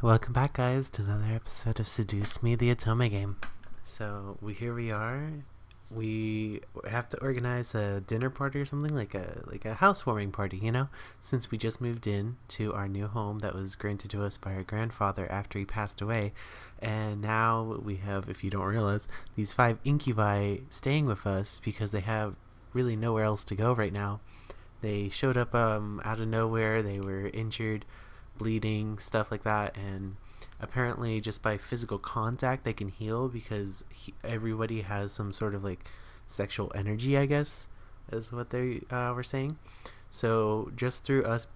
Welcome back, guys, to another episode of Seduce Me, the Otome game. So here we are. We have to organize a dinner party or something, like a housewarming party, since we just moved in to our new home that was granted to us by our grandfather after he passed away. And now we have, if you don't realize, these 5 incubi staying with us because they have really nowhere else to go right now. They showed up out of nowhere. They were injured, bleeding, stuff like that, and apparently just by physical contact they can heal because everybody has some sort of like sexual energy, I guess, is what they were saying. So just through us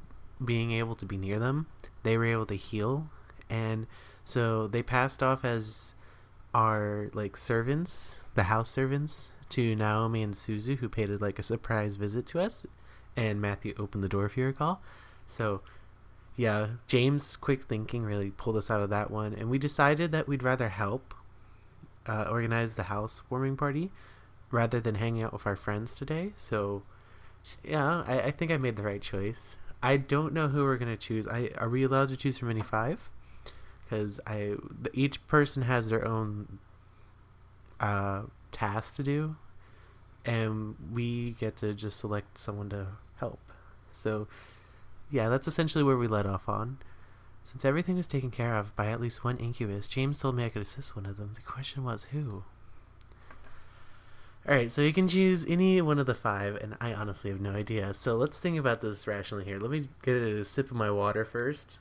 being able to be near them, they were able to heal. And so they passed off as our like servants, the house servants, to Naomi and Suzu, who paid like a surprise visit to us, and Matthew opened the door, if you recall. So yeah, James' quick thinking really pulled us out of that one, and we decided that we'd rather help organize the housewarming party rather than hanging out with our friends today. So yeah, I think I made the right choice. I don't know who we're gonna choose. Are we allowed to choose from any 5? Because each person has their own task to do, and we get to just select someone to help. So yeah, that's essentially where we let off on. Since everything was taken care of by at least one incubus, James told me I could assist one of them. The question was who? Alright, so you can choose any one of the 5, and I honestly have no idea. So let's think about this rationally here. Let me get a sip of my water first.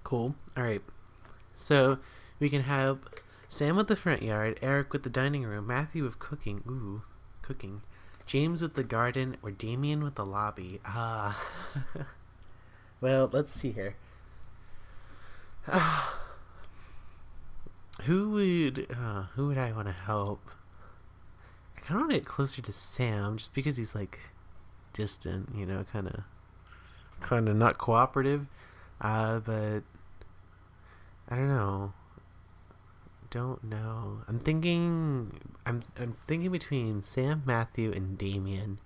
Cool. Alright. So we can have Sam with the front yard, Eric with the dining room, Matthew with cooking. Ooh, cooking. James with the garden, or Damien with the lobby. Well, let's see here. Who would I want to help? I kind of want to get closer to Sam, just because he's like distant, kind of not cooperative. But I don't know. I'm thinking between Sam, Matthew, and Damien.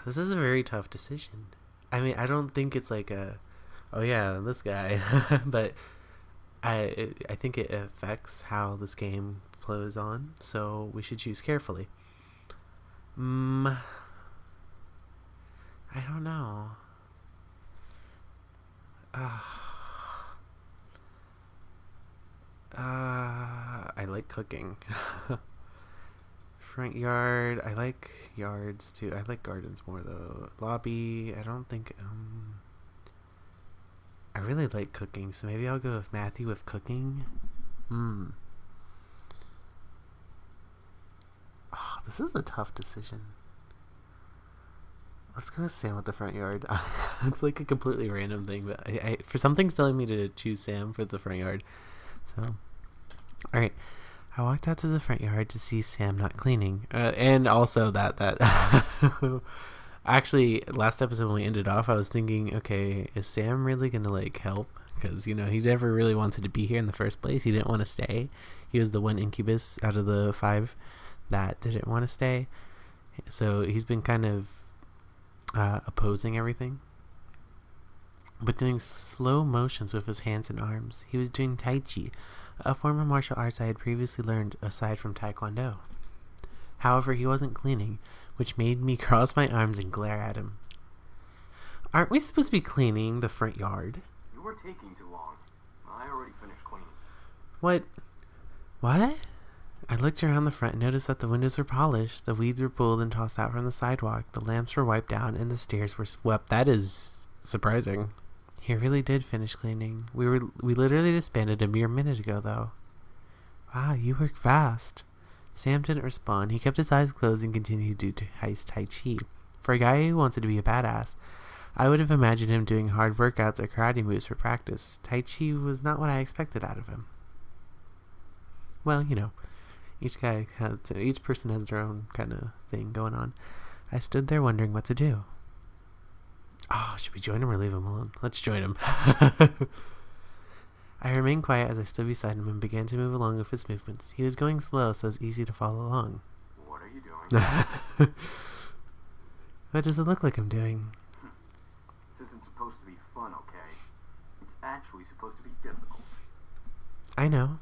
This is a very tough decision. I mean, I don't think it's like oh yeah, this guy, but I think it affects how this game flows on, so we should choose carefully. I don't know. I like cooking. Front yard, I like yards too. I like gardens more though. Lobby, I don't think I really like cooking, so maybe I'll go with Matthew with cooking. Oh, this is a tough decision. Let's go with Sam with the front yard. It's like a completely random thing, but I for something's telling me to choose Sam for the front yard. So, alright. I walked out to the front yard to see Sam not cleaning. And also that actually, last episode when we ended off, I was thinking, okay, is Sam really going to like help? Because, he never really wanted to be here in the first place. He didn't want to stay. He was the one incubus out of the 5 that didn't want to stay. So he's been kind of opposing everything, but doing slow motions with his hands and arms. He was doing Tai Chi, a form of martial arts I had previously learned aside from Taekwondo. However, he wasn't cleaning, which made me cross my arms and glare at him. Aren't we supposed to be cleaning the front yard? You were taking too long. I already finished cleaning. What? I looked around the front and noticed that the windows were polished, the weeds were pulled and tossed out from the sidewalk, the lamps were wiped down, and the stairs were swept. That is surprising. He really did finish cleaning. We literally disbanded a mere minute ago, though. Wow, you work fast. Sam didn't respond. He kept his eyes closed and continued to do heist Tai Chi. For a guy who wanted to be a badass, I would have imagined him doing hard workouts or karate moves for practice. Tai Chi was not what I expected out of him. Well, each person has their own kind of thing going on. I stood there wondering what to do. Oh, should we join him or leave him alone? Let's join him. I remained quiet as I stood beside him and began to move along with his movements. He was going slow, so it was easy to follow along. What are you doing? What does it look like I'm doing? isn't supposed to be fun, okay? It's actually supposed to be difficult. I know.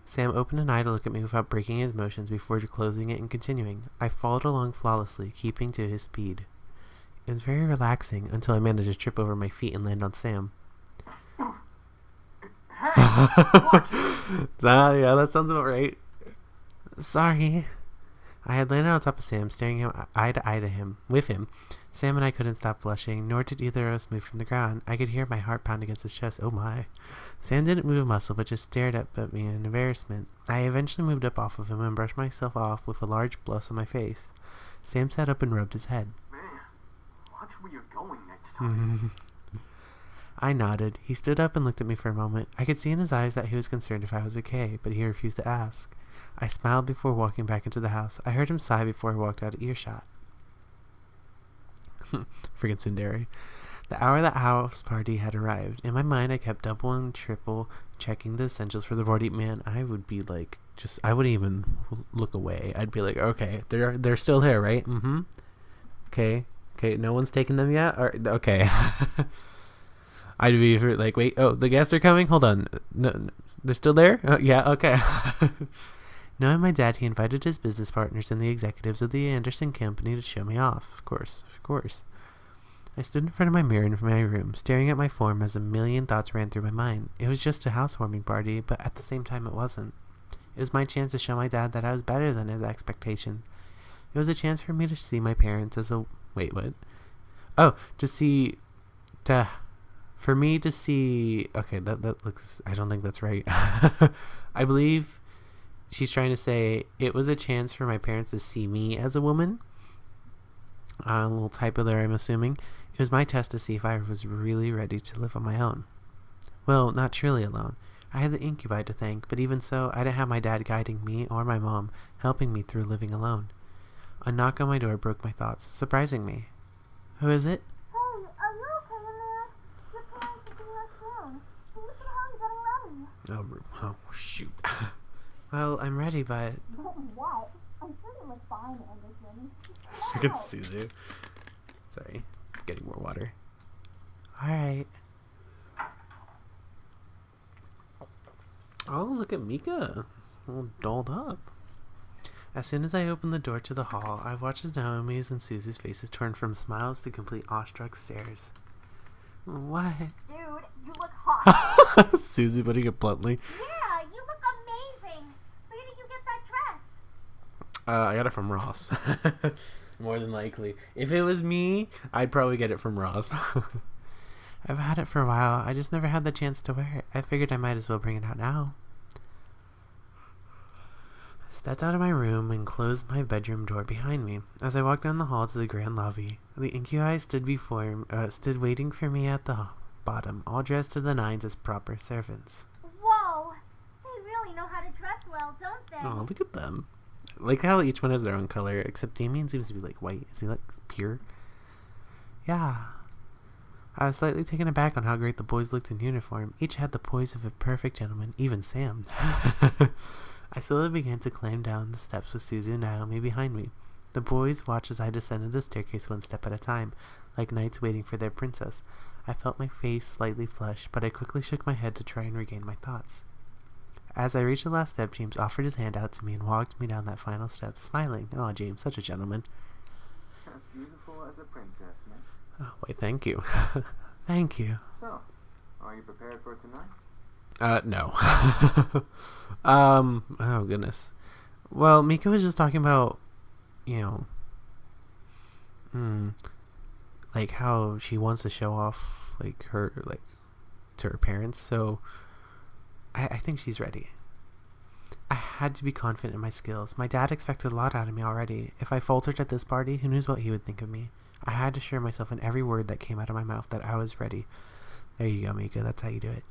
Sam opened an eye to look at me without breaking his motions before closing it and continuing. I followed along flawlessly, keeping to his speed. It was very relaxing until I managed to trip over my feet and land on Sam. Hey! Watch it! Yeah, that sounds about right. Sorry. I had landed on top of Sam, staring him eye to eye with him. Sam and I couldn't stop blushing, nor did either of us move from the ground. I could hear my heart pound against his chest. Oh my. Sam didn't move a muscle, but just stared up at me in embarrassment. I eventually moved up off of him and brushed myself off with a large blush on my face. Sam sat up and rubbed his head. Man, watch where you're going next time. I nodded. He stood up and looked at me for a moment. I could see in his eyes that he was concerned if I was okay, but he refused to ask. I smiled before walking back into the house. I heard him sigh before I walked out of earshot. Friggin' tsundere. The hour of the house party had arrived. In my mind, I kept double and triple checking the essentials for the party. Man, I would be like, I wouldn't even look away. I'd be like, okay, they're still here, right? Mm-hmm. Okay, no one's taken them yet? Or, okay. I'd be like, wait, oh, the guests are coming? Hold on. No, they're still there? Yeah, okay. Knowing my dad, he invited his business partners and the executives of the Anderson company to show me off. Of course. I stood in front of my mirror in my room, staring at my form as a million thoughts ran through my mind. It was just a housewarming party, but at the same time it wasn't. It was my chance to show my dad that I was better than his expectations. It was a chance for me to see my parents as a... Wait, what? Oh, for me to see... Okay, that looks... I don't think that's right. I believe she's trying to say it was a chance for my parents to see me as a woman. A little typo there, I'm assuming. It was my test to see if I was really ready to live on my own. Well, not truly alone. I had the incubi to thank, but even so, I didn't have my dad guiding me or my mom helping me through living alone. A knock on my door broke my thoughts, surprising me. Who is it? Hey, are you okay in there? Your parents will be here soon. So you should hurry getting ready. Oh, shoot. Well, I'm ready, but... What? I'm sure you look fine, Anderson. I can see you. Sorry, getting more water. Alright. Oh, look at Mika. All dolled up. As soon as I opened the door to the hall, I watched as Naomi's and Susie's faces turned from smiles to complete awestruck stares. What? Dude, you look hot. Susie putting it bluntly. Yeah, you look amazing. Where did you get that dress? I got it from Ross. More than likely. If it was me, I'd probably get it from Ross. I've had it for a while. I just never had the chance to wear it. I figured I might as well bring it out now. I stepped out of my room and closed my bedroom door behind me. As I walked down the hall to the grand lobby, the incubi stood waiting for me at the bottom, all dressed to the nines as proper servants. Whoa, they really know how to dress well, don't they? Oh, look at them. Like how each one has their own color, except Damien seems to be like white. Is he like pure? Yeah. I was slightly taken aback on how great the boys looked in uniform. Each had the poise of a perfect gentleman, even Sam. I slowly began to climb down the steps with Susie and Naomi behind me. The boys watched as I descended the staircase one step at a time, like knights waiting for their princess. I felt my face slightly flush, but I quickly shook my head to try and regain my thoughts. As I reached the last step, James offered his hand out to me and walked me down that final step, smiling. Oh, James, such a gentleman. As beautiful as a princess, miss. Oh, wait, thank you. Thank you. So, are you prepared for tonight? No. Oh, goodness. Well, Mika was just talking about, like how she wants to show off, to her parents, so... I think she's ready. I had to be confident in my skills. My dad expected a lot out of me already. If I faltered at this party, who knows what he would think of me. I had to assure myself in every word that came out of my mouth that I was ready. There you go, Mika. That's how you do it.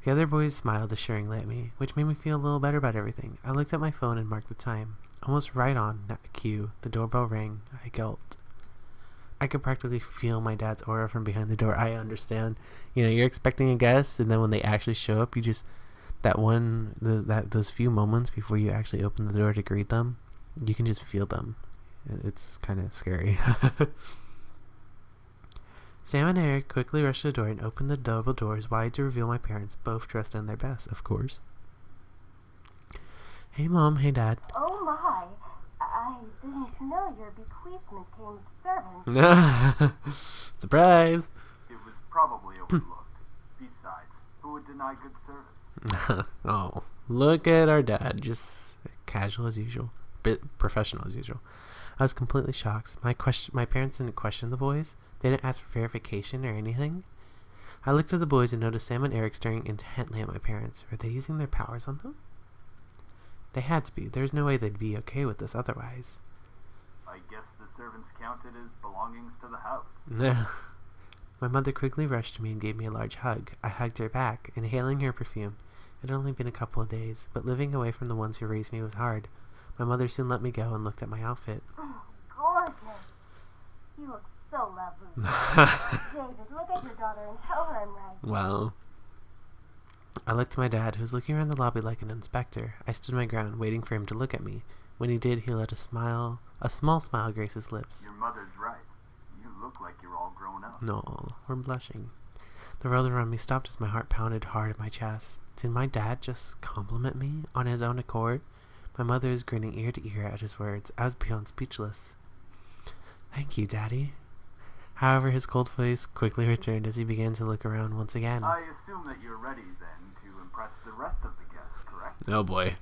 The other boys smiled assuringly at me, which made me feel a little better about everything. I looked at my phone and marked the time. Almost right on cue, the doorbell rang. I gulped. I could practically feel my dad's aura from behind the door. I understand. You're expecting a guest, and then when they actually show up, you just... those few moments before you actually open the door to greet them, you can just feel them. It's kind of scary. Sam and Eric quickly rushed to the door and opened the double doors wide to reveal my parents, both dressed in their best, of course. Hey, Mom. Hey, Dad. Oh my. I didn't know your bequeathment came with servants. Surprise! It was probably overlooked. Besides, who would deny good service? Oh, look at our dad. Just casual as usual. Bit professional as usual. I was completely shocked. My parents didn't question the boys. They didn't ask for verification or anything. I looked at the boys and noticed Sam and Eric staring intently at my parents. Were they using their powers on them? They had to be. There's no way they'd be okay with this otherwise. I guess the servants counted as belongings to the house. My mother quickly rushed to me and gave me a large hug. I hugged her back, inhaling her perfume. It had only been a couple of days, but living away from the ones who raised me was hard. My mother soon let me go and looked at my outfit. Gorgeous. You look so lovely. David, look at your daughter and tell her I'm right. Well, I looked to my dad, who was looking around the lobby like an inspector. I stood my ground, waiting for him to look at me. When he did, he let a small smile grace his lips. Your mother's right. You look like you're all grown up. No, we're blushing. The world around me stopped as my heart pounded hard in my chest. Did my dad just compliment me on his own accord? My mother was grinning ear to ear at his words. I was beyond speechless. Thank you, Daddy. However, his cold face quickly returned as he began to look around once again. I assume that you're ready, then, to impress the rest of the guests, correct? Oh, boy.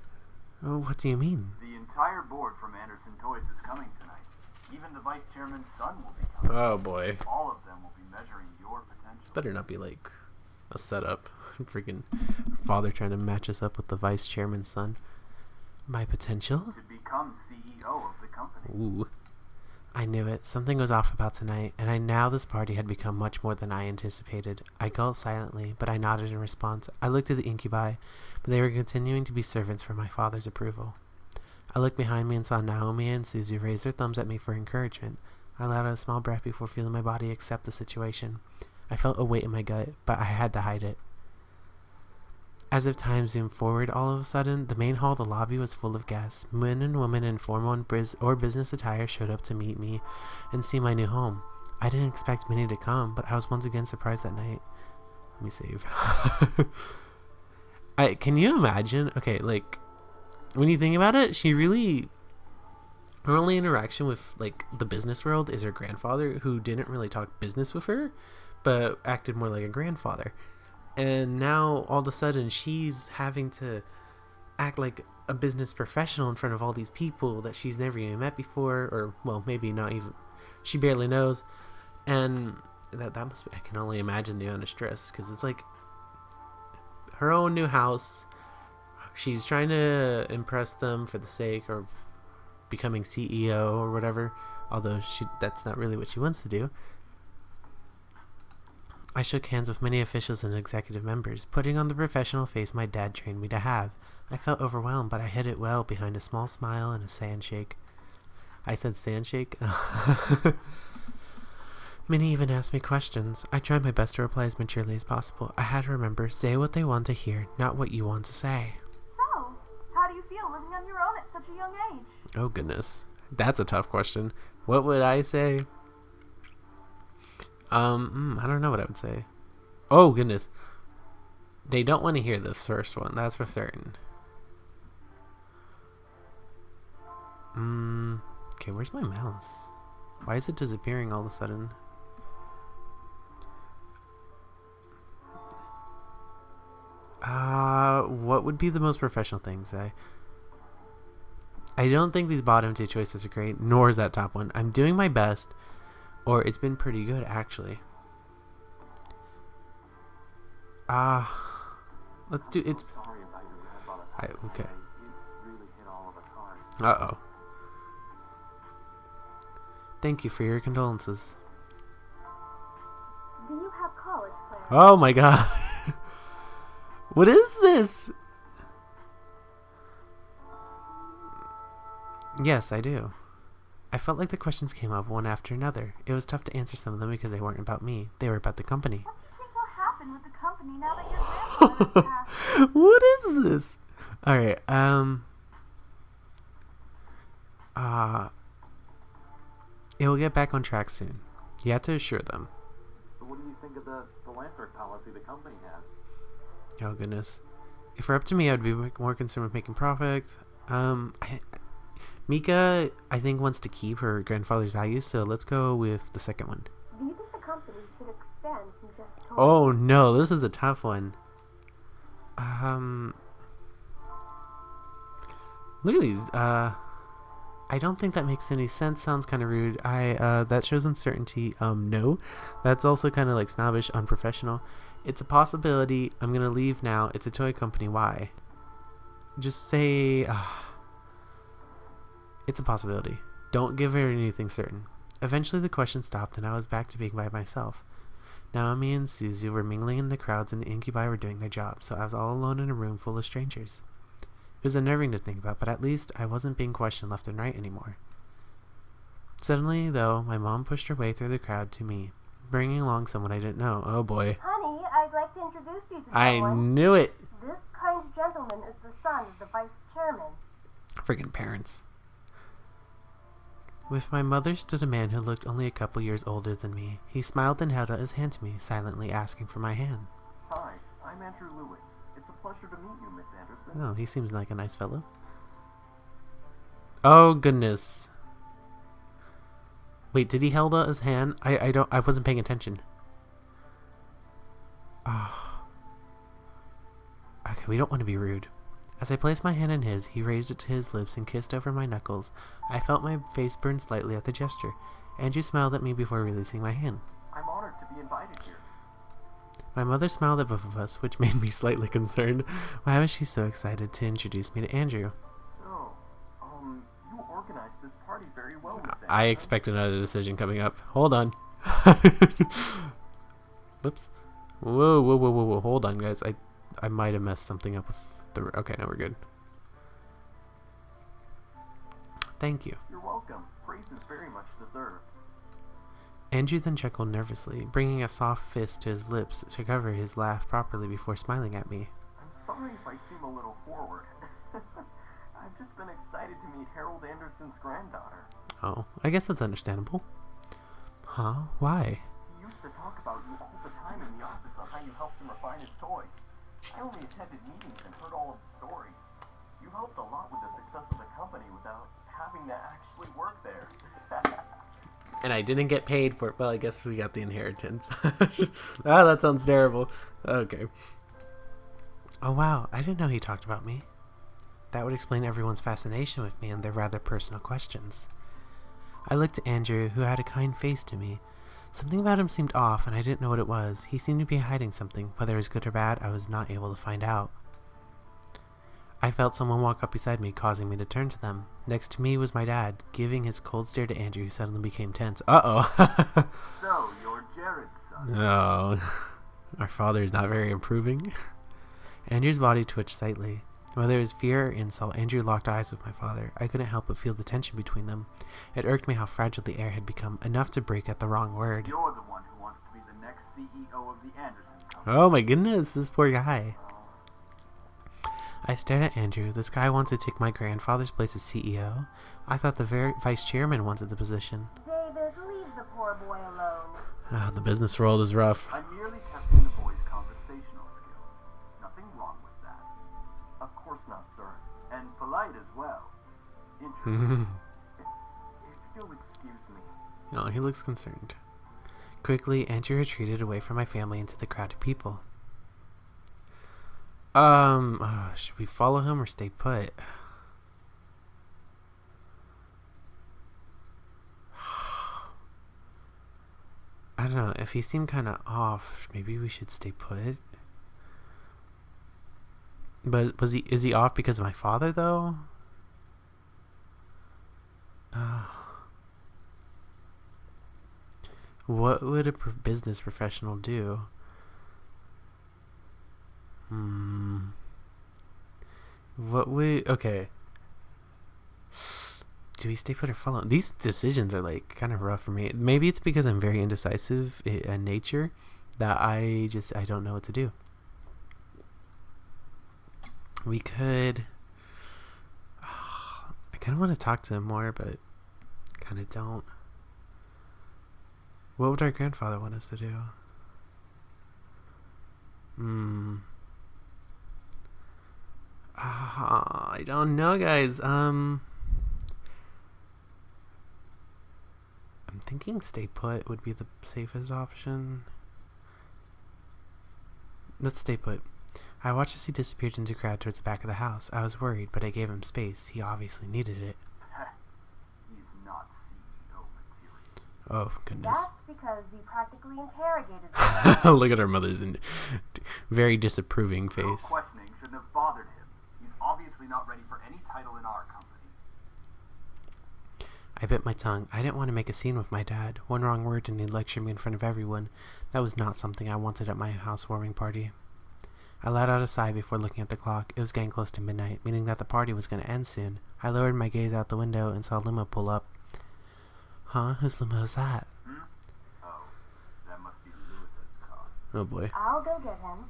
Oh, what do you mean? The entire board from Anderson Toys is coming tonight. Even the vice chairman's son will be coming. Oh, boy. All of them will be measuring your potential. This better not be like a setup. Freaking father trying to match us up with the vice chairman's son. My potential? To become CEO of the company. Ooh. I knew it. Something was off about tonight, and I now this party had become much more than I anticipated. I gulped silently, but I nodded in response. I looked at the incubi, but they were continuing to be servants for my father's approval. I looked behind me and saw Naomi and Susie raise their thumbs at me for encouragement. I let out a small breath before feeling my body accept the situation. I felt a weight in my gut, but I had to hide it. As if time zoomed forward, all of a sudden, the main hall of the lobby was full of guests. Men and women in formal or business attire showed up to meet me and see my new home. I didn't expect many to come, but I was once again surprised that night. Let me save. Can you imagine? Okay, like, when you think about it, her only interaction with, like, the business world is her grandfather, who didn't really talk business with her, but acted more like a grandfather. And now, all of a sudden, she's having to act like a business professional in front of all these people that she's never even met before, or, well, maybe not even, she barely knows. And that must be, I can only imagine the amount of stress, because it's like her own new house. She's trying to impress them for the sake of becoming CEO or whatever, although that's not really what she wants to do. I shook hands with many officials and executive members, putting on the professional face my dad trained me to have. I felt overwhelmed, but I hid it well behind a small smile and a sandshake. I said sandshake? Many even asked me questions. I tried my best to reply as maturely as possible. I had to remember, say what they want to hear, not what you want to say. So, how do you feel living on your own at such a young age? Oh, goodness. That's a tough question. What would I say? I don't know what I would say. Oh, goodness. They don't want to hear this first one, that's for certain. Okay, where's my mouse? Why is it disappearing all of a sudden? What would be the most professional thing to say? I don't think these bottom two choices are great, nor is that top one. I'm doing my best. Or it's been pretty good, actually. Let's do it. Sorry about your grandfather. Okay. It really hit all of us hard. Uh-oh. Thank you for your condolences. Do you have college plans? Oh my god. What is this? Yes, I do. I felt like the questions came up one after another. It was tough to answer some of them because they weren't about me. They were about the company. What do you think will happen with the company now that your grandfather has passed? What is this? Alright, it will get back on track soon. You have to assure them. what do you think of the philanthropic policy the company has? Oh, goodness. If it were up to me, I'd be more concerned with making profit. Mika, I think, wants to keep her grandfather's values, so let's go with the second one. Do you think the company should expand from just toys? Oh, no, this is a tough one. Look at these. I don't think that makes any sense. Sounds kind of rude. That shows uncertainty. No. That's also kind of like snobbish, unprofessional. It's a possibility. I'm gonna leave now. It's a toy company. Why? Just say, it's a possibility. Don't give her anything certain. Eventually the question stopped and I was back to being by myself. Naomi and Susie were mingling in the crowds and the incubi were doing their job, so I was all alone in a room full of strangers. It was unnerving to think about, but at least I wasn't being questioned left and right anymore. Suddenly, though, my mom pushed her way through the crowd to me, bringing along someone I didn't know. Oh boy. Honey, I'd like to introduce you to I someone. knew it! This kind gentleman is the son of the vice chairman. Friggin' parents. With my mother stood a man who looked only a couple years older than me. He smiled and held out his hand to me, silently asking for my hand. Hi, I'm Andrew Lewis. It's a pleasure to meet you, Miss Anderson. Oh, he seems like a nice fellow. Oh, goodness. Wait, did he held out his hand? I wasn't paying attention. Oh. Okay, we don't want to be rude. As I placed my hand in his, he raised it to his lips and kissed over my knuckles. I felt my face burn slightly at the gesture. Andrew smiled at me before releasing my hand. I'm honored to be invited here. My mother smiled at both of us, which made me slightly concerned. Why was she so excited to introduce me to Andrew? So, you organized this party very well, Miss Anderson. I expect another decision coming up. Hold on. Whoops. Whoa. Hold on, guys. I might have messed something up with the... Okay, now we're good. Thank you. You're welcome. Praise is very much deserved. Andrew then chuckled nervously, bringing a soft fist to his lips to cover his laugh properly before smiling at me. I'm sorry if I seem a little forward. I've just been excited to meet Harold Anderson's granddaughter. Oh, I guess that's understandable. Huh? Why? He used to talk about you all the time in the office on how you helped him refine his toys. I only attended meetings and heard all of the stories. You helped a lot with the success of the company without having to actually work there. And I didn't get paid for it. Well, I guess we got the inheritance. Oh, that sounds terrible. Okay. Oh, wow. I didn't know he talked about me. That would explain everyone's fascination with me and their rather personal questions. I looked at Andrew, who had a kind face to me. Something about him seemed off, and I didn't know what it was. He seemed to be hiding something. Whether it was good or bad, I was not able to find out. I felt someone walk up beside me, causing me to turn to them. Next to me was my dad, giving his cold stare to Andrew, who suddenly became tense. Uh-oh. So, you're Jared's son. No. Our father is not very improving. Andrew's body twitched slightly. Whether it was fear or insult, Andrew locked eyes with my father. I couldn't help but feel the tension between them. It irked me how fragile the air had become, enough to break at the wrong word. You're the one who wants to be the next CEO of the Anderson Company. Oh my goodness, this poor guy. I stared at Andrew. This guy wanted to take my grandfather's place as CEO. I thought the vice chairman wanted the position. David, leave the poor boy alone. The business world is rough. I'm merely testing the boy's conversational skills. Nothing wrong with that. Of course not, sir. And polite as well. Interesting. If you'll excuse me. Oh, he looks concerned. Quickly, Andrew retreated away from my family into the crowd of people. Should we follow him or stay put? I don't know. If he seemed kind of off, maybe we should stay put. But is he off because of my father though? What would a business professional do? Okay. Do we stay put or follow? These decisions are like kind of rough for me. Maybe it's because I'm very indecisive in nature that I don't know what to do. We could... I kind of want to talk to him more, but kind of don't. What would our grandfather want us to do? I don't know, guys. I'm thinking stay put would be the safest option. Let's stay put. I watched as he disappeared into the crowd towards the back of the house. I was worried, but I gave him space. He obviously needed it. He's not CEO material. Oh, goodness. That's because you practically interrogated them. Look at our mother's very disapproving No face. questioning shouldn't have bothered him. He's obviously not ready for any title in our company. I bit my tongue. I didn't want to make a scene with my dad. One wrong word and he'd lecture me in front of everyone. That was not something I wanted at my housewarming party. I let out a sigh before looking at the clock. It was getting close to midnight, meaning that the party was going to end soon. I lowered my gaze out the window and saw a limo pull up. Huh? Whose limo is that? Oh, that must be Lewis's car. Oh boy. I'll go get him.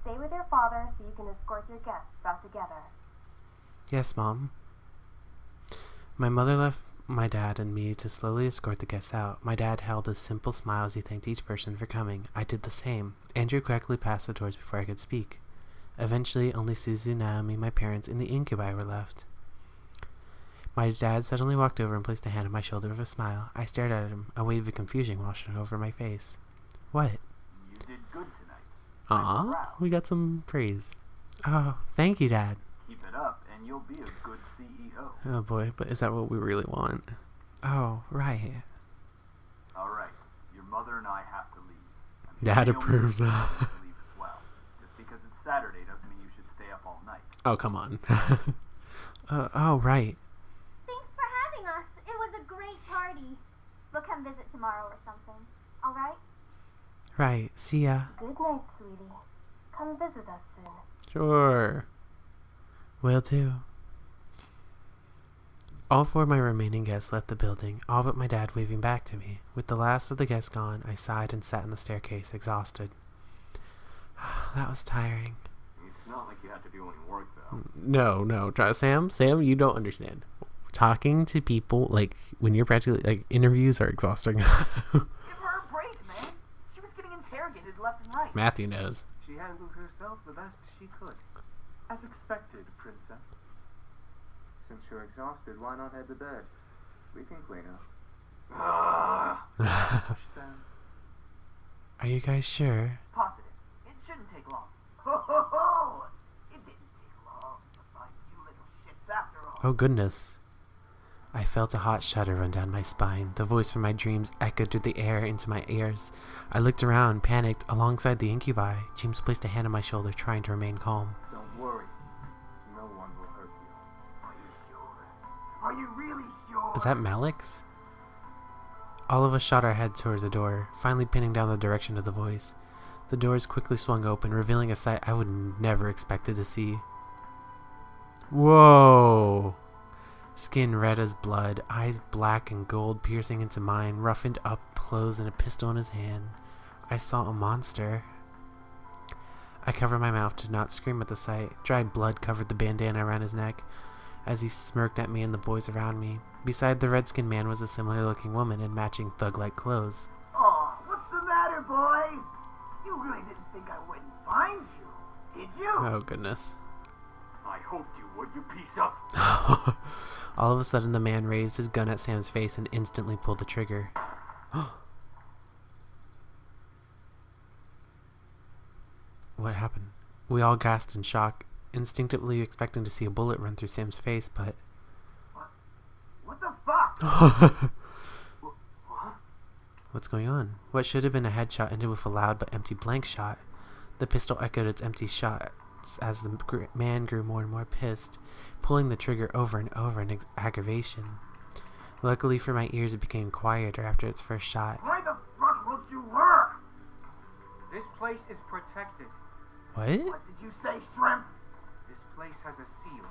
Stay with your father so you can escort your guests out together. Yes, Mom. My mother left my dad and me to slowly escort the guests out. My dad held a simple smile as he thanked each person for coming. I did the same. Andrew quickly passed the doors before I could speak. Eventually, only Susie, Naomi, my parents, and the incubi were left. My dad suddenly walked over and placed a hand on my shoulder with a smile. I stared at him, a wave of confusion washing over my face. What? You did good tonight. Aw, we got some praise. Oh, thank you, Dad. Keep it up, and you'll be a good CEO. Oh boy, but is that what we really want? Oh, right. All right, your mother and I have to leave. Dad the only approves. reason I have to leave as well. Just because it's Saturday doesn't mean you should stay up all night. Oh, come on. Oh, right. Thanks for having us. It was a great party. We'll come visit tomorrow or something. All right? Right. See ya. Good night, sweetie. Come visit us soon. Sure. Will do. All four of my remaining guests left the building, all but my dad waving back to me. With the last of the guests gone, I sighed and sat on the staircase, exhausted. That was tiring. It's not like you had to do any work, though. No. Sam, you don't understand. Talking to people, like, when you're practically, like, interviews are exhausting. Give her a break, man. She was getting interrogated left and right. Matthew knows. She handled herself the best she could. As expected, princess. Since you're exhausted, why not head to bed? We can clean up. Sam. Are you guys sure? Positive. It shouldn't take long. Ho ho ho! It didn't take long to find you little shits after all. Oh, goodness. I felt a hot shudder run down my spine. The voice from my dreams echoed through the air into my ears. I looked around, panicked, alongside the incubi. James placed a hand on my shoulder, trying to remain calm. Don't worry. No one will hurt you. Are you sure? Are you really sure? Is that Malik's? All of us shot our head towards the door, finally pinning down the direction of the voice. The doors quickly swung open, revealing a sight I would never expected to see. Whoa! Skin red as blood, eyes black and gold piercing into mine, roughened up clothes and a pistol in his hand. I saw a monster. I covered my mouth to not scream at the sight. Dried blood covered the bandana around his neck as he smirked at me and the boys around me. Beside the red-skinned man was a similar-looking woman in matching thug-like clothes. Aw, what's the matter, boys? You really didn't think I wouldn't find you, did you? Oh, goodness. I hoped you would, you piece of... All of a sudden, the man raised his gun at Sam's face and instantly pulled the trigger. What happened? We all gasped in shock, instinctively expecting to see a bullet run through Sam's face, but... What the fuck? What's going on? What should have been a headshot ended with a loud but empty blank shot. The pistol echoed its empty shots as the man grew more and more pissed, pulling the trigger over and over in aggravation. Luckily for my ears, it became quieter after its first shot. Why the fuck won't you work? This place is protected. What? What did you say, shrimp? This place has a seal,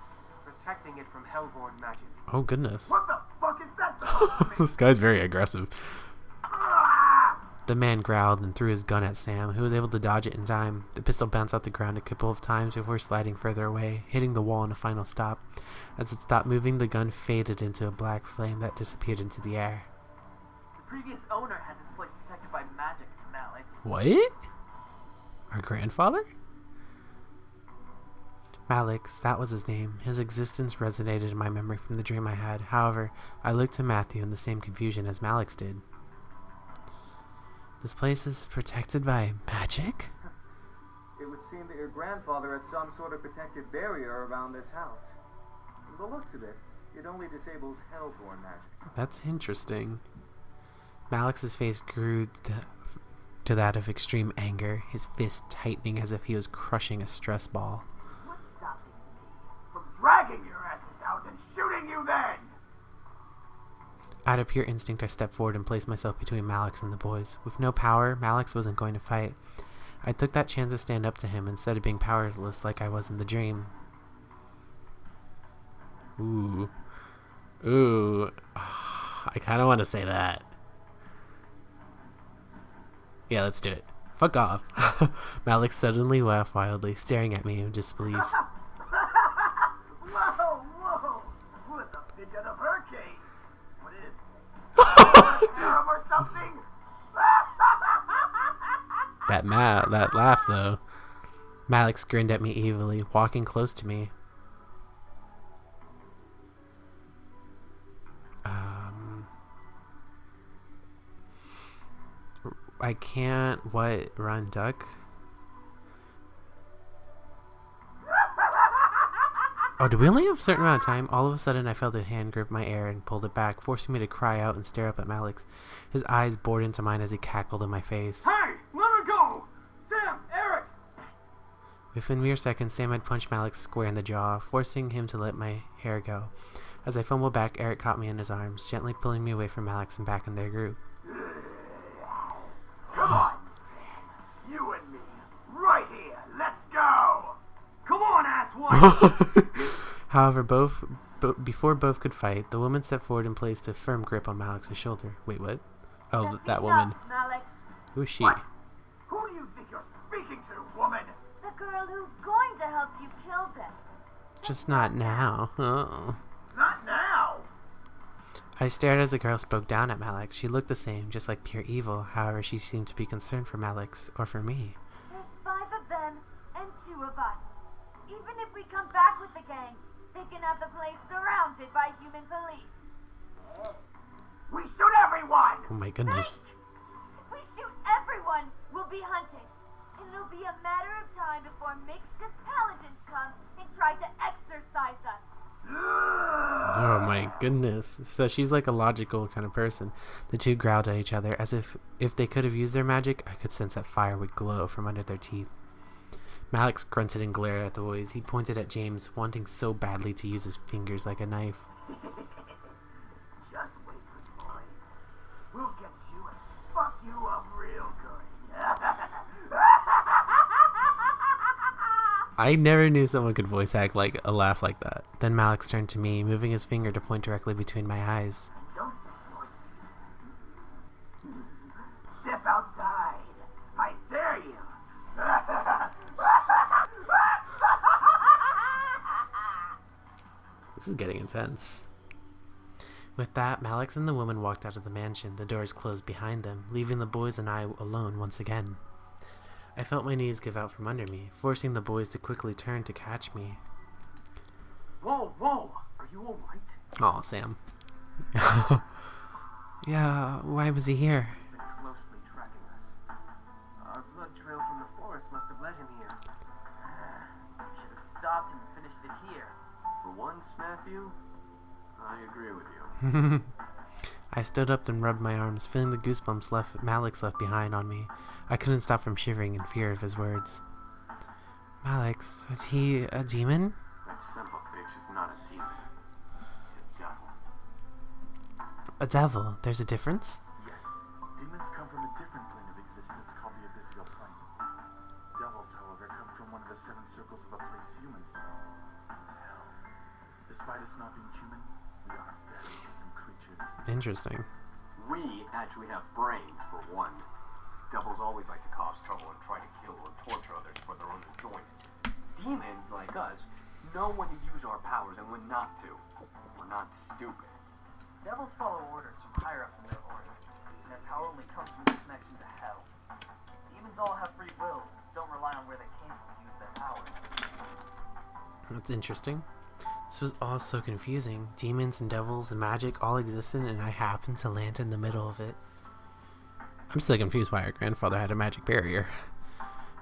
protecting it from hellborn magic. Oh, goodness. What the fuck is that supposed to mean? This guy's very aggressive. Ah! The man growled and threw his gun at Sam, who was able to dodge it in time. The pistol bounced off the ground a couple of times before sliding further away, hitting the wall in a final stop. As it stopped moving, the gun faded into a black flame that disappeared into the air. The previous owner had this place protected by magic, Alex. What? Our grandfather? Malix, that was his name. His existence resonated in my memory from the dream I had. However, I looked to Matthew in the same confusion as Malix did. This place is protected by magic? It would seem that your grandfather had some sort of protective barrier around this house. From the looks of it, it only disables hellborn magic. That's interesting. Malix's face grew to that of extreme anger, his fist tightening as if he was crushing a stress ball. What's stopping me from dragging your asses out and shooting you then? Out of pure instinct, I stepped forward and placed myself between Malix and the boys. With no power, Malix wasn't going to fight. I took that chance to stand up to him instead of being powerless like I was in the dream. Ooh. Ooh. I kind of want to say that. Yeah, let's do it. Fuck off. Malix suddenly laughed wildly, staring at me in disbelief. Whoa! What the pigeon of hurricane? What is this? Harem or something? That laugh, though. Malix grinned at me evilly, walking close to me. I can't, run, duck? Oh, do we only have a certain amount of time? All of a sudden, I felt a hand grip my hair and pulled it back, forcing me to cry out and stare up at Malix. His eyes bored into mine as he cackled in my face. Hey! Let her go! Sam! Eric! Within mere seconds, Sam had punched Malix square in the jaw, forcing him to let my hair go. As I fumbled back, Eric caught me in his arms, gently pulling me away from Malix and back in their group. Come on, Sam. You and me. Right here. Let's go. Come on, asswipe! However, before both could fight, the woman stepped forward and placed a firm grip on Malix's shoulder. Wait, what? Oh, That's that enough, woman. Malix. Who is she? What? Who do you think you're speaking to, woman? The girl who's going to help you kill them. Just not now. Oh. Not now. I stared as the girl spoke down at Malix. She looked the same, just like pure evil. However, she seemed to be concerned for Malix, or for me. There's 5 of them and 2 of us. Even if we come back with the gang, they can have the place surrounded by human police. We shoot everyone. Oh my goodness. If we shoot everyone, we'll be hunted. And it'll be a matter of time before makeshift paladins come and try to exorcise us. Oh my goodness. So she's like a logical kind of person. The two growled at each other, as if they could have used their magic, I could sense that fire would glow from under their teeth. Malix grunted and glared at the boys. He pointed at James, wanting so badly to use his fingers like a knife. Just wait, pretty boys. We'll get you and fuck you up real good. I never knew someone could voice act like a laugh like that. Then Malix turned to me, moving his finger to point directly between my eyes. Don't be pussy. Step outside. I dare you. This is getting intense. With that, Malix and the woman walked out of the mansion. The doors closed behind them, leaving the boys and I alone once again. I felt my knees give out from under me, forcing the boys to quickly turn to catch me. Whoa! Are you alright? Aw, Sam. Yeah, why was he here? He's been closely tracking us. Our blood trail from the forest must have led him here. Should have stopped and finished it here. For once, Matthew, I agree with you. I stood up and rubbed my arms, feeling the goosebumps Malix left behind on me. I couldn't stop from shivering in fear of his words. Malix, was he a demon? That son of a bitch is not a demon. He's a devil. A devil? There's a difference? Yes. Demons come from a different plane of existence called the abyssal planes. Devils, however, come from one of the 7 circles of a place humans know. It's hell. Despite us not being human, we are very different creatures. Interesting. We actually have brains, for one. Devils always like to cause trouble and try to kill or torture others for their own enjoyment. Demons, like us, know when to use our powers and when not to. We're not stupid. Devils follow orders from higher-ups in their order, and their power only comes from their connection to hell. Demons all have free wills and don't rely on where they came from to use their powers. That's interesting. This was all so confusing. Demons and devils and magic all existed, and I happened to land in the middle of it. I'm still confused why our grandfather had a magic barrier.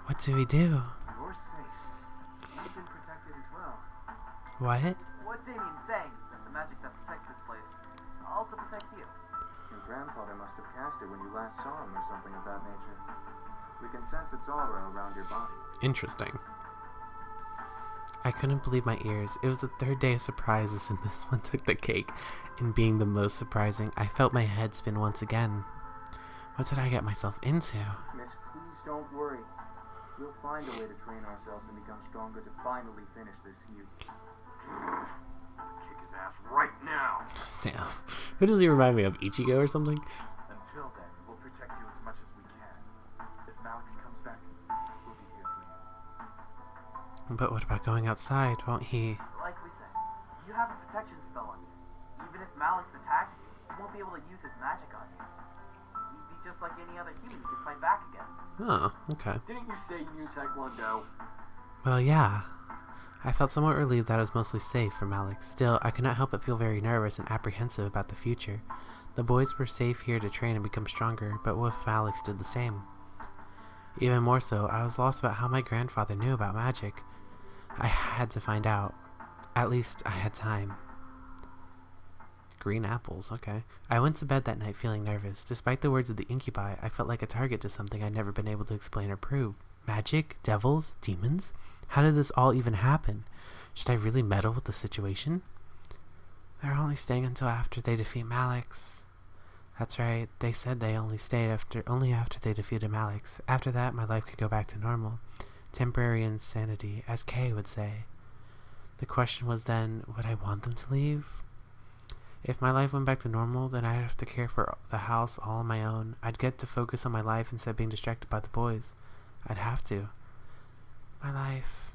What do we do? You're safe. You've been protected as well. What? What Damien's saying is that the magic that protects this place also protects you. Your grandfather must have cast it when you last saw him or something of that nature. We can sense its aura around your body. Interesting. I couldn't believe my ears. It was the third day of surprises, and this one took the cake in being the most surprising. I felt my head spin once again. What did I get myself into? Miss, please don't worry. We'll find a way to train ourselves and become stronger to finally finish this feud. Kick his ass right now. Sam. Who does he remind me of? Ichigo or something? Until then, we'll protect you as much as we can. If Malix comes back, we'll be here for you. But what about going outside? Won't he? Like we said, you have a protection spell on you. Even if Malix attacks you, he won't be able to use his magic on you. He'd be just like any other human you could fight back against. Oh, okay. Didn't you say you knew Taekwondo? Well, yeah. I felt somewhat relieved that I was mostly safe from Alex. Still, I could not help but feel very nervous and apprehensive about the future. The boys were safe here to train and become stronger, but what if Alex did the same? Even more so, I was lost about how my grandfather knew about magic. I had to find out. At least, I had time. Green apples, okay. I went to bed that night feeling nervous. Despite the words of the incubi, I felt like a target to something I'd never been able to explain or prove. Magic? Devils? Demons? How did this all even happen? Should I really meddle with the situation? They're only staying until after they defeat Malix. That's right, they said they only stayed after they defeated Malix. After that, my life could go back to normal. Temporary insanity, as Kay would say. The question was then, would I want them to leave? If my life went back to normal, then I'd have to care for the house all on my own. I'd get to focus on my life instead of being distracted by the boys. I'd have to. My life.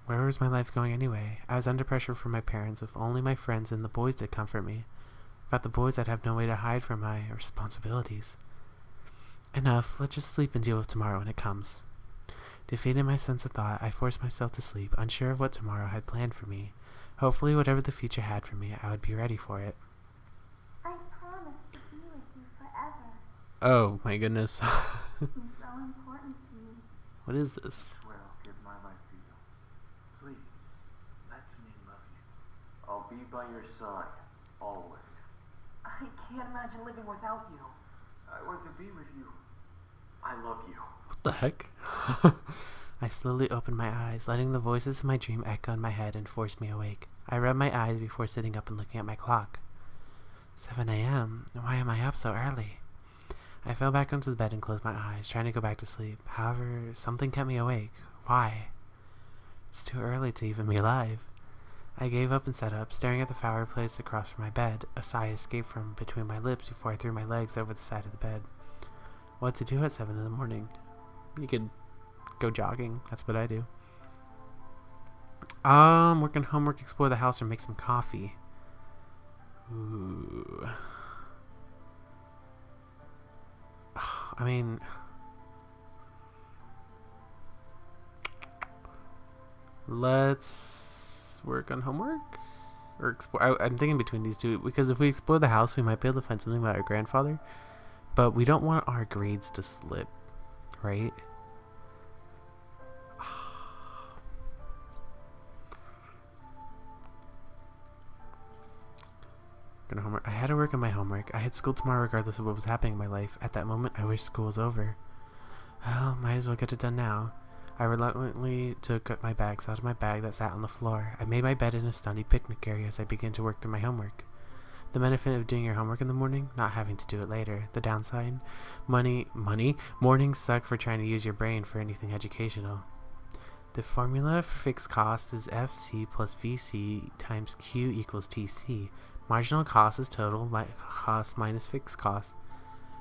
Where was my life going anyway? I was under pressure from my parents with only my friends and the boys to comfort me. Without the boys, I'd have no way to hide from my responsibilities. Enough, let's just sleep and deal with tomorrow when it comes. Defeating my sense of thought, I forced myself to sleep, unsure of what tomorrow had planned for me. Hopefully, whatever the future had for me, I would be ready for it. I promise to be with you forever. Oh, my goodness. You're so important to me. What is this? I swear I'll give my life to you. Please, let me love you. I'll be by your side, always. I can't imagine living without you. I want to be with you. I love you. What the heck? I slowly opened my eyes, letting the voices of my dream echo in my head and force me awake. I rubbed my eyes before sitting up and looking at my clock. 7 a.m. Why am I up so early? I fell back onto the bed and closed my eyes, trying to go back to sleep. However, something kept me awake. Why? It's too early to even be alive. I gave up and sat up, staring at the fireplace across from my bed. A sigh escaped from between my lips before I threw my legs over the side of the bed. What to do at 7 in the morning? You could go jogging. That's what I do. Work on homework, explore the house, or make some coffee. Ooh. I mean, let's work on homework or explore. I'm thinking between these two because if we explore the house, we might be able to find something about our grandfather, but we don't want our grades to slip, right? Homework. I had to work on my homework. I had school tomorrow regardless of what was happening in my life. At that moment, I wish school was over. Well, might as well get it done now. I reluctantly took my bags out of my bag that sat on the floor. I made my bed in a study picnic area as I began to work through my homework. The benefit of doing your homework in the morning, not having to do it later. The downside, money. Mornings suck for trying to use your brain for anything educational. The formula for fixed cost is FC plus VC times Q equals TC. Marginal cost is total cost minus fixed cost.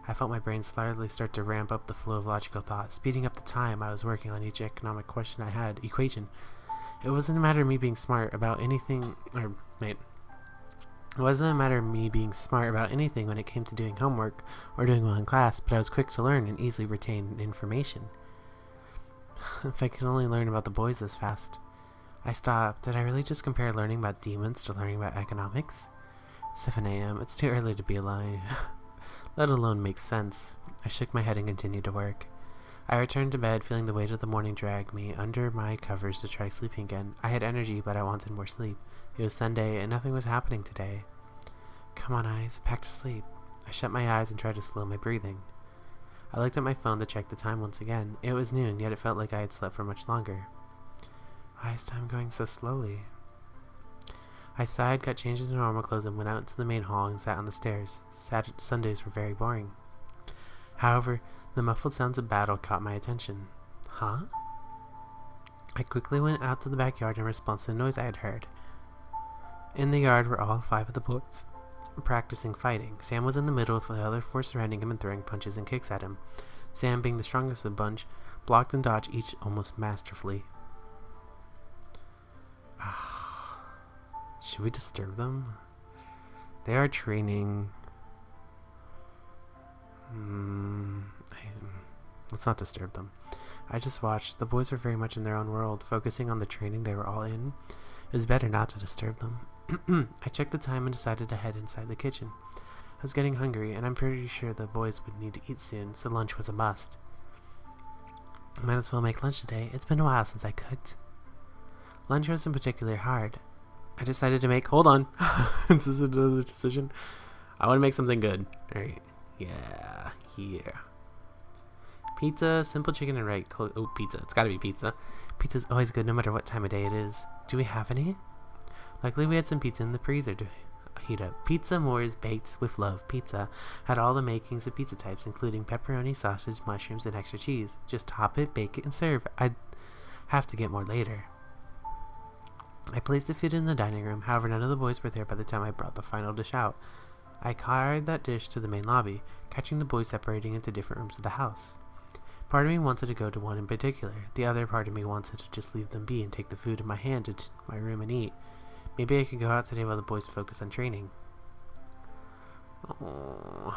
I felt my brain slightly start to ramp up the flow of logical thought, speeding up the time I was working on each economic equation. It wasn't a matter of me being smart about anything, it wasn't a matter of me being smart about anything when it came to doing homework or doing well in class, but I was quick to learn and easily retain information. If I could only learn about the boys this fast. I stopped. Did I really just compare learning about demons to learning about economics? 7 a.m. It's too early to be alive. Let alone make sense. I shook my head and continued to work. I returned to bed, feeling the weight of the morning drag me under my covers to try sleeping again. I had energy, but I wanted more sleep. It was Sunday, and nothing was happening today. Come on, eyes. Back to sleep. I shut my eyes and tried to slow my breathing. I looked at my phone to check the time once again. It was noon, yet it felt like I had slept for much longer. Why is time going so slowly? I sighed, got changed into normal clothes, and went out into the main hall and sat on the stairs. Sundays were very boring. However, the muffled sounds of battle caught my attention. Huh? I quickly went out to the backyard in response to the noise I had heard. In the yard were all 5 of the boys, practicing fighting. Sam was in the middle with the other 4 surrounding him and throwing punches and kicks at him. Sam, being the strongest of the bunch, blocked and dodged each almost masterfully. Should we disturb them? They are training. Let's not disturb them. I just watched. The boys were very much in their own world, focusing on the training they were all in. It was better not to disturb them. I checked the time and decided to head inside the kitchen. I was getting hungry, and I'm pretty sure the boys would need to eat soon, so lunch was a must. Might as well make lunch today. It's been a while since I cooked. Lunch wasn't particularly hard. I decided to make... Hold on. This is another decision. I want to make something good. Alright. Yeah. Here. Pizza, simple chicken and right. Oh, pizza. It's gotta be pizza. Pizza's always good no matter what time of day it is. Do we have any? Luckily we had some pizza in the freezer to heat up. Pizza Moore's Baked with Love Pizza had all the makings of pizza types, including pepperoni, sausage, mushrooms, and extra cheese. Just top it, bake it, and serve. I'd have to get more later. I placed the food in the dining room. However, none of the boys were there by the time I brought the final dish out. I carried that dish to the main lobby, catching the boys separating into different rooms of the house. Part of me wanted to go to one in particular. The other part of me wanted to just leave them be and take the food in my hand to my room and eat. Maybe I could go out today while the boys focus on training. Oh.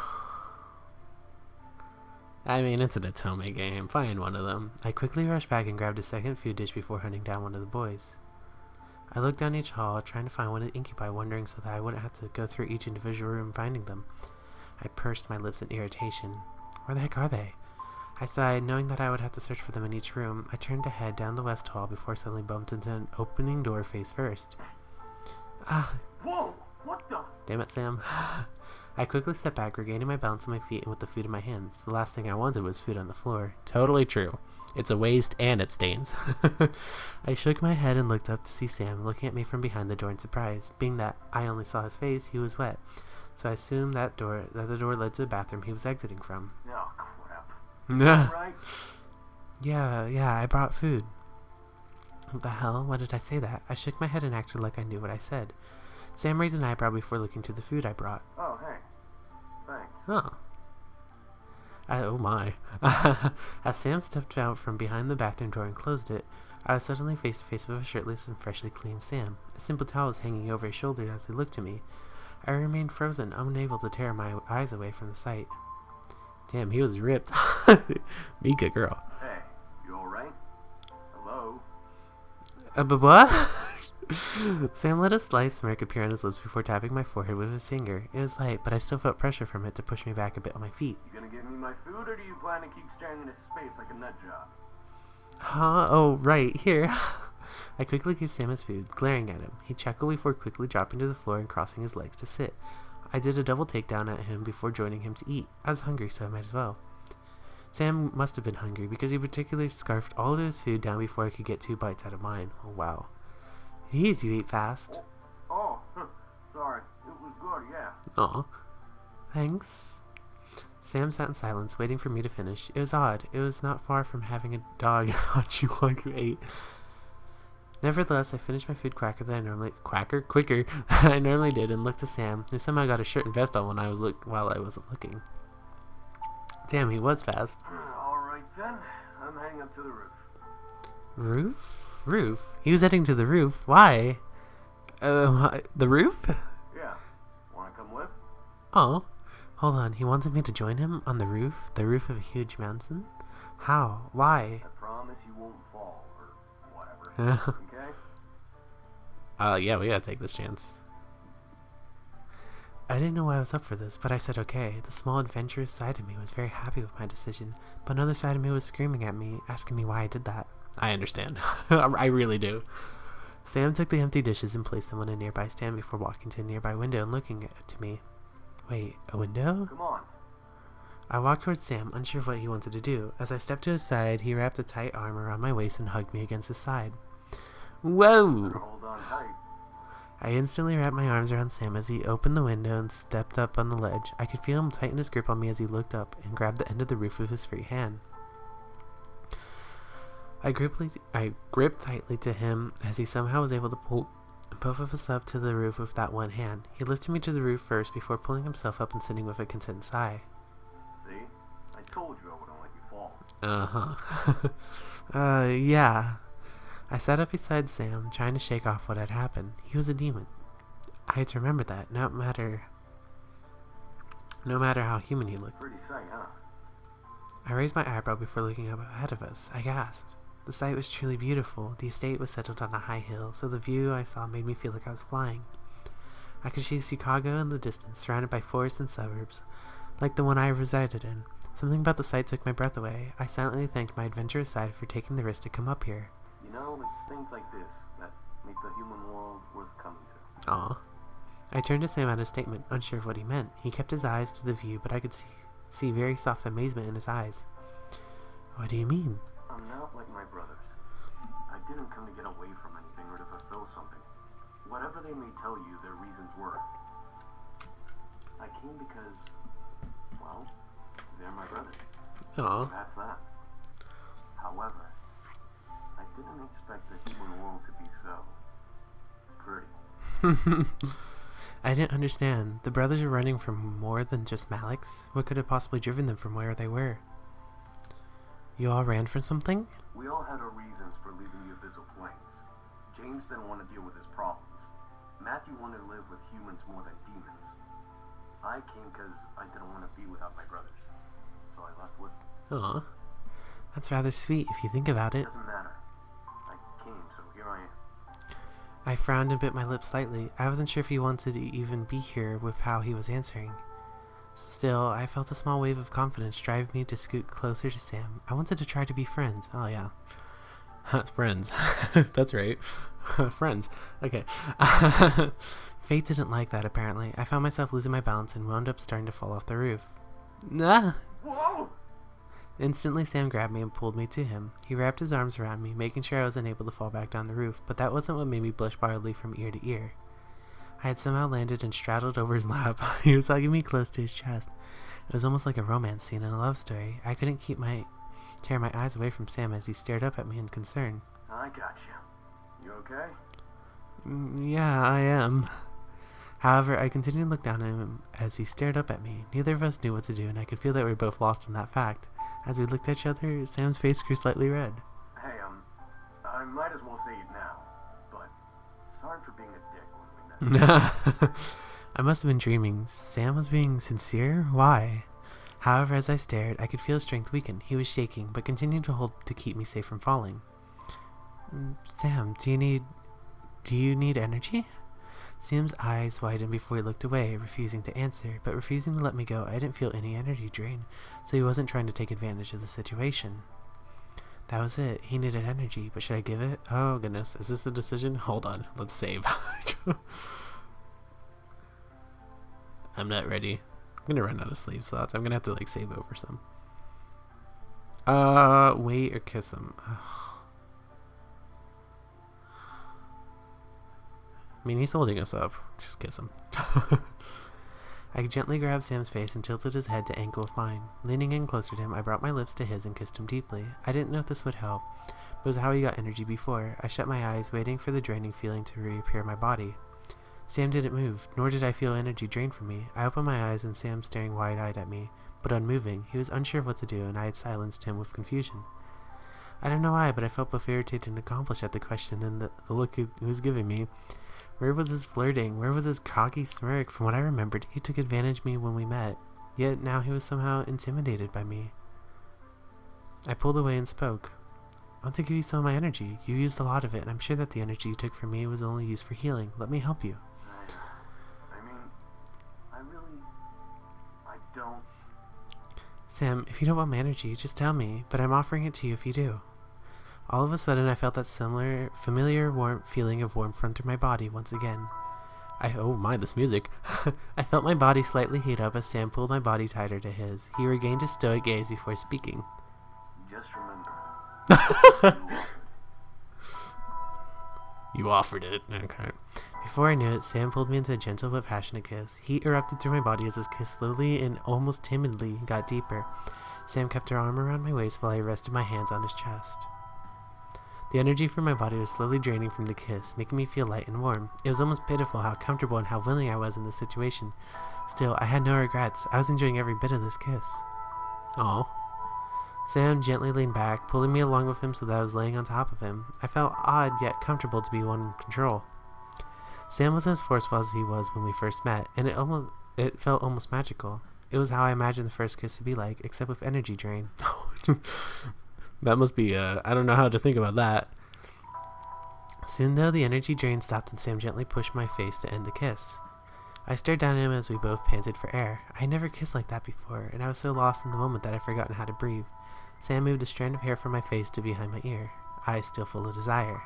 I mean, it's an Atome game. Find one of them. I quickly rushed back and grabbed a second food dish before hunting down one of the boys. I looked down each hall, trying to find one to incubi, wondering so that I wouldn't have to go through each individual room finding them. I pursed my lips in irritation. Where the heck are they? I sighed, knowing that I would have to search for them in each room. I turned to head down the west hall before suddenly bumped into an opening door face first. Whoa! What the? Damn it, Sam. I quickly stepped back, regaining my balance on my feet and with the food in my hands. The last thing I wanted was food on the floor. Totally true. It's a waste and it stains. I shook my head and looked up to see Sam looking at me from behind the door in surprise. Being that I only saw his face, he was wet. So I assumed that the door led to the bathroom he was exiting from. Oh, crap. Yeah, Right? yeah, I brought food. What the hell? Why did I say that? I shook my head and acted like I knew what I said. Sam raised an eyebrow before looking to the food I brought. Oh, hey. Thanks. Oh. Oh my. As Sam stepped out from behind the bathroom door and closed it, I was suddenly face to face with a shirtless and freshly clean Sam. A simple towel was hanging over his shoulders as he looked at me. I remained frozen, unable to tear my eyes away from the sight. Damn, he was ripped. Mika girl. Hey, you alright? Hello? What? Sam let a slight smirk appear on his lips before tapping my forehead with his finger. It was light, but I still felt pressure from it to push me back a bit on my feet. You gonna give me my food, or do you plan to keep staring into space like a nut job? Huh? Oh, right, here. I quickly gave Sam his food, glaring at him. He chuckled before quickly dropping to the floor and crossing his legs to sit. I did a double takedown at him before joining him to eat. I was hungry, so I might as well. Sam must have been hungry because he particularly scarfed all of his food down before I could get 2 bites out of mine. Oh, wow. Jeez, you eat fast. Oh, sorry. It was good, yeah. Aw. Thanks. Sam sat in silence, waiting for me to finish. It was odd. It was not far from having a dog watch you while you ate. Nevertheless, I finished my food quicker than I normally did, and looked to Sam, who somehow got a shirt and vest on while I wasn't looking. Damn, he was fast. Alright then. I'm heading up to the roof. Roof? Roof? He was heading to the roof. Why? The roof? Yeah. Wanna come with? Oh. Hold on. He wanted me to join him on the roof? The roof of a huge mountain? How? Why? I promise you won't fall, or whatever. Okay? Yeah, we gotta take this chance. I didn't know why I was up for this, but I said okay. The small adventurous side of me was very happy with my decision, but another side of me was screaming at me, asking me why I did that. I understand. I really do. Sam took the empty dishes and placed them on a nearby stand before walking to a nearby window and looking to me. Wait, a window? Come on. I walked towards Sam, unsure of what he wanted to do. As I stepped to his side, he wrapped a tight arm around my waist and hugged me against his side. Whoa! Hold on tight. I instantly wrapped my arms around Sam as he opened the window and stepped up on the ledge. I could feel him tighten his grip on me as he looked up and grabbed the end of the roof with his free hand. I gripped tightly to him as he somehow was able to pull both of us up to the roof with that one hand. He lifted me to the roof first before pulling himself up and sitting with a content sigh. See? I told you I wouldn't let you fall. Yeah. I sat up beside Sam, trying to shake off what had happened. He was a demon. I had to remember that, no matter how human he looked. Pretty sight, huh? I raised my eyebrow before looking up ahead of us. I gasped. The sight was truly beautiful. The estate was settled on a high hill, so the view I saw made me feel like I was flying. I could see Chicago in the distance, surrounded by forests and suburbs, like the one I resided in. Something about the sight took my breath away. I silently thanked my adventurous side for taking the risk to come up here. You know, it's things like this that make the human world worth coming to. Aw. I turned to Sam at his statement, unsure of what he meant. He kept his eyes to the view, but I could see very soft amazement in his eyes. What do you mean? I'm not like my brothers. I didn't come to get away from anything or to fulfill something. Whatever they may tell you their reasons were. I came because, well, they're my brothers. Aw. That's that. However, I didn't expect the human world to be so pretty. I didn't understand. The brothers were running from more than just Malik's. What could have possibly driven them from where they were? You all ran from something? We all had our reasons for leaving the Abyssal Plains. James didn't want to deal with his problems. Matthew wanted to live with humans more than demons. I came because I didn't want to be without my brothers. So I left with them. Aw. That's rather sweet if you think about it. Doesn't matter. I came, so here I am. I frowned and bit my lip slightly. I wasn't sure if he wanted to even be here with how he was answering. Still, I felt a small wave of confidence drive me to scoot closer to Sam. I wanted to try to be friends. Oh, yeah. Friends. That's right. Friends. Okay. Fate didn't like that, apparently. I found myself losing my balance and wound up starting to fall off the roof. Ah! Whoa! Instantly, Sam grabbed me and pulled me to him. He wrapped his arms around me, making sure I wasn't able to fall back down the roof, but that wasn't what made me blush wildly from ear to ear. I had somehow landed and straddled over his lap. He was hugging me close to his chest. It was almost like a romance scene in a love story. I couldn't tear my eyes away from Sam as he stared up at me in concern. I got you. You okay? Yeah, I am. However, I continued to look down at him as he stared up at me. Neither of us knew what to do, and I could feel that we were both lost in that fact. As we looked at each other, Sam's face grew slightly red. Hey, I might as well say it now, but sorry for being a dick when we met. I must have been dreaming. Sam was being sincere? Why? However, as I stared, I could feel his strength weaken. He was shaking, but continued to hold to keep me safe from falling. Sam, do you need energy? Sam's eyes widened before he looked away, refusing to answer, but refusing to let me go. I didn't feel any energy drain, so he wasn't trying to take advantage of the situation. That was it. He needed energy, but should I give it? Oh goodness, is this a decision? Hold on, let's save. I'm not ready. I'm gonna run out of sleep slots. I'm gonna have to like save over some. Wait or kiss him. Ugh. I mean, he's holding us up. Just kiss him. I gently grabbed Sam's face and tilted his head to angle with mine. Leaning in closer to him, I brought my lips to his and kissed him deeply. I didn't know if this would help, but it was how he got energy before. I shut my eyes, waiting for the draining feeling to reappear in my body. Sam didn't move, nor did I feel energy drain from me. I opened my eyes and Sam staring wide-eyed at me, but unmoving. He was unsure of what to do, and I had silenced him with confusion. I don't know why, but I felt both irritated and accomplished at the question and the look he was giving me. Where was his flirting? Where was his cocky smirk? From what I remembered, he took advantage of me when we met, yet now he was somehow intimidated by me. I pulled away and spoke. I want to give you some of my energy. You used a lot of it, and I'm sure that the energy you took from me was only used for healing. Let me help you. I mean, I don't. Sam, if you don't want my energy, just tell me, but I'm offering it to you if you do. All of a sudden, I felt that familiar warm feeling of warmth run through my body once again. Oh my, this music. I felt my body slightly heat up as Sam pulled my body tighter to his. He regained his stoic gaze before speaking. Just remember. You offered it. Okay. Before I knew it, Sam pulled me into a gentle but passionate kiss. Heat erupted through my body as his kiss slowly and almost timidly got deeper. Sam kept her arm around my waist while I rested my hands on his chest. The energy from my body was slowly draining from the kiss, making me feel light and warm. It was almost pitiful how comfortable and how willing I was in this situation. Still, I had no regrets. I was enjoying every bit of this kiss. Aw. Sam gently leaned back, pulling me along with him so that I was laying on top of him. I felt odd yet comfortable to be one in control. Sam was as forceful as he was when we first met, and it felt almost magical. It was how I imagined the first kiss to be like, except with energy drain. That must be, I don't know how to think about that. Soon though, the energy drain stopped and Sam gently pushed my face to end the kiss. I stared down at him as we both panted for air. I had never kissed like that before, and I was so lost in the moment that I'd forgotten how to breathe. Sam moved a strand of hair from my face to behind my ear, eyes still full of desire.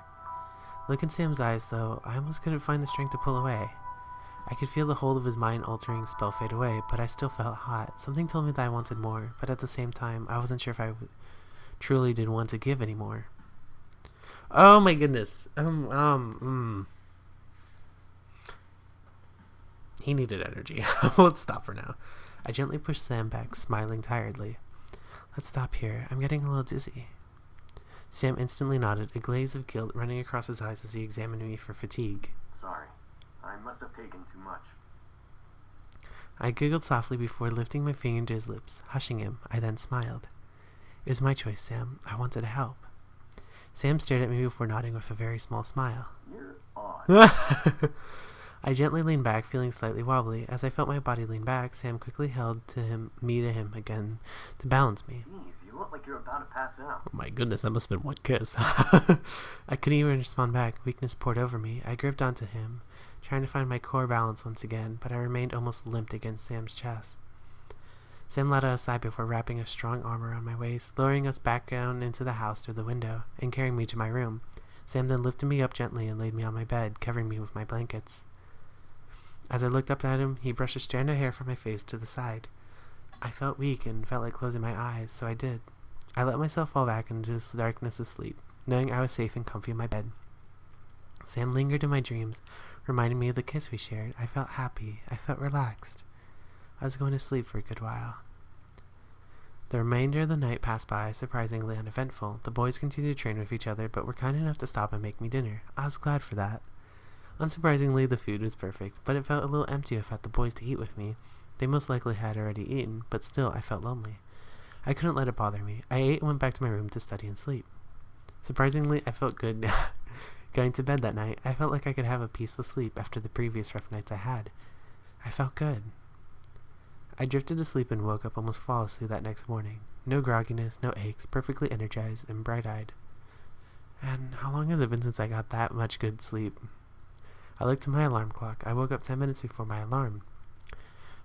Look in Sam's eyes, though, I almost couldn't find the strength to pull away. I could feel the hold of his mind-altering spell fade away, but I still felt hot. Something told me that I wanted more, but at the same time, I wasn't sure if I truly didn't want to give anymore. Oh my goodness. He needed energy. Let's stop for now. I gently pushed Sam back, smiling tiredly. Let's stop here. I'm getting a little dizzy. Sam instantly nodded, a glaze of guilt running across his eyes as he examined me for fatigue. Sorry. I must have taken too much. I giggled softly before lifting my finger to his lips. Hushing him, I then smiled. It was my choice, Sam. I wanted to help. Sam stared at me before nodding with a very small smile. You're odd. I gently leaned back, feeling slightly wobbly. As I felt my body lean back, Sam quickly held me to him again to balance me. Jeez, you look like you're about to pass out. Oh my goodness, that must have been one kiss. I couldn't even respond back. Weakness poured over me. I gripped onto him, trying to find my core balance once again, but I remained almost limped against Sam's chest. Sam led us aside before wrapping a strong arm around my waist, lowering us back down into the house through the window, and carrying me to my room. Sam then lifted me up gently and laid me on my bed, covering me with my blankets. As I looked up at him, he brushed a strand of hair from my face to the side. I felt weak and felt like closing my eyes, so I did. I let myself fall back into the darkness of sleep, knowing I was safe and comfy in my bed. Sam lingered in my dreams, reminding me of the kiss we shared. I felt happy. I felt relaxed. I was going to sleep for a good while. The remainder of the night passed by, surprisingly uneventful. The boys continued to train with each other, but were kind enough to stop and make me dinner. I was glad for that. Unsurprisingly, the food was perfect, but it felt a little empty without the boys to eat with me. They most likely had already eaten, but still, I felt lonely. I couldn't let it bother me. I ate and went back to my room to study and sleep. Surprisingly, I felt good going to bed that night. I felt like I could have a peaceful sleep after the previous rough nights I had. I felt good. I drifted to sleep and woke up almost flawlessly that next morning. No grogginess, no aches, perfectly energized and bright-eyed. And how long has it been since I got that much good sleep? I looked at my alarm clock. I woke up 10 minutes before my alarm.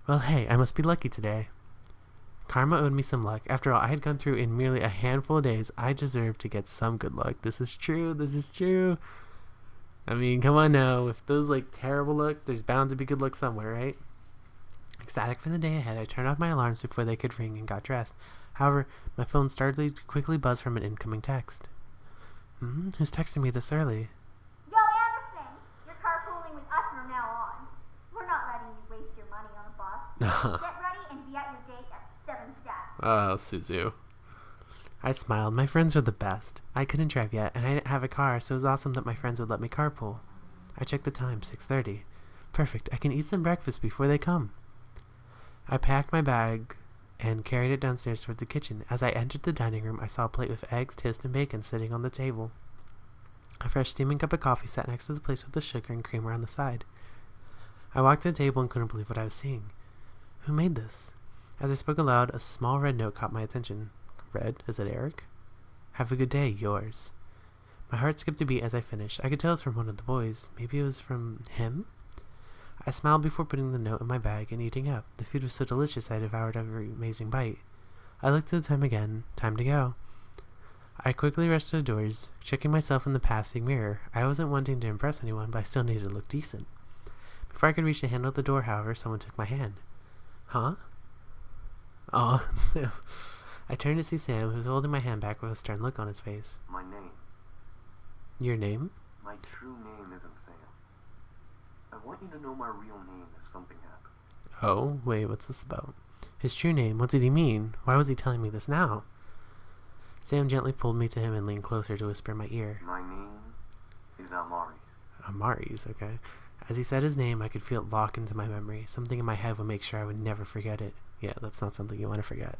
Well, hey, I must be lucky today. Karma owed me some luck. After all I had gone through in merely a handful of days, I deserved to get some good luck. This is true. This is true. I mean, come on now. If those terrible luck, there's bound to be good luck somewhere, right? Ecstatic for the day ahead, I turned off my alarms before they could ring and got dressed. However, my phone started to quickly buzz from an incoming text. Who's texting me this early? Yo, Anderson! You're carpooling with us from now on. We're not letting you waste your money on a bus. Get ready and be at your gate at 7 steps. Oh, Suzu. I smiled. My friends were the best. I couldn't drive yet, and I didn't have a car, so it was awesome that my friends would let me carpool. I checked the time, 6:30. Perfect. I can eat some breakfast before they come. I packed my bag and carried it downstairs toward the kitchen. As I entered the dining room, I saw a plate with eggs, toast, and bacon sitting on the table. A fresh steaming cup of coffee sat next to the place with the sugar and creamer on the side. I walked to the table and couldn't believe what I was seeing. Who made this? As I spoke aloud, a small red note caught my attention. Red? Is it Eric? Have a good day, yours. My heart skipped a beat as I finished. I could tell it was from one of the boys. Maybe it was from him? I smiled before putting the note in my bag and eating up. The food was so delicious I devoured every amazing bite. I looked at the time again. Time to go. I quickly rushed to the doors, checking myself in the passing mirror. I wasn't wanting to impress anyone, but I still needed to look decent. Before I could reach the handle of the door, however, someone took my hand. Huh? Oh, Sam. I turned to see Sam, who was holding my hand back with a stern look on his face. My name. Your name? My true name isn't Sam. I want you to know my real name if something happens. Oh, wait, what's this about? His true name? What did he mean? Why was he telling me this now? Sam gently pulled me to him and leaned closer to whisper in my ear. My name is Amaris. Amaris, okay. As he said his name, I could feel it lock into my memory. Something in my head would make sure I would never forget it. Yeah, that's not something you want to forget.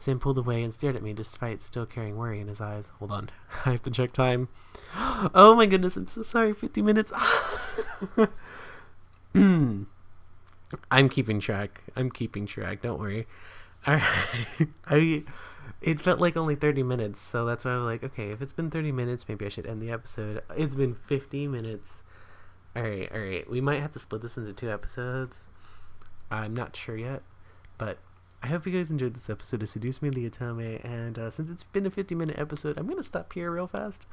Sam pulled away and stared at me despite still carrying worry in his eyes. Hold on. I have to check time. Oh my goodness, I'm so sorry. 50 minutes. I'm keeping track. Don't worry. Alright. It felt like only 30 minutes, so that's why I was like, okay, if it's been 30 minutes, maybe I should end the episode. It's been 50 minutes. Alright. We might have to split this into 2 episodes. I'm not sure yet, but I hope you guys enjoyed this episode of Seduce Me, the Otome, and since it's been a 50-minute episode, I'm going to stop here real fast,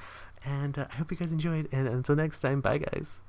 and I hope you guys enjoyed, and until next time, bye guys.